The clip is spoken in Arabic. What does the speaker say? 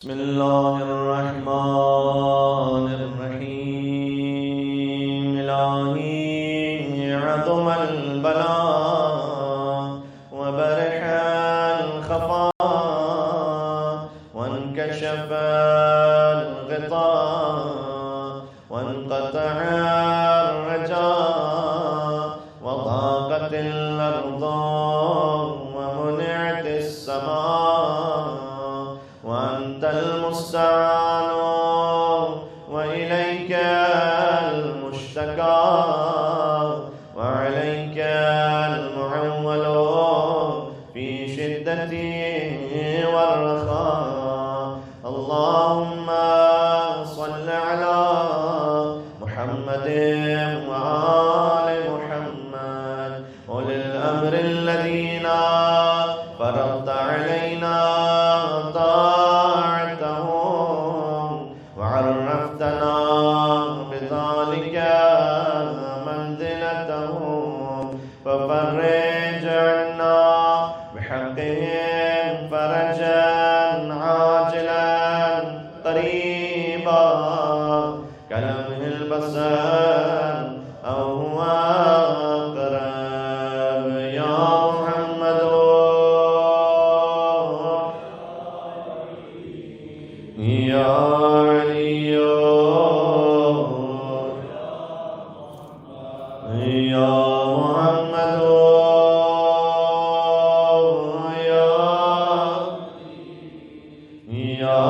بسم الله الرحمن الرحيم. إلهي عظم البلاء وبرح الخفاء وانكشف الغطاء وانقطع الرجاء وضاقت الأرض ومنعت السماء وأنت المستعان وإليك المشتكى وعليك المعول في شدة والرخاء. اللهم صل على محمد وآل محمد أولي الأمر الذين فرضت علينا طاعتهم وعرفتنا بذلك منزلتهم، ففرج عنا بحقهم فرجا عاجلا قريبا كلمح البصر أو هو أقرب. يا محمد يا علي يا محمد يا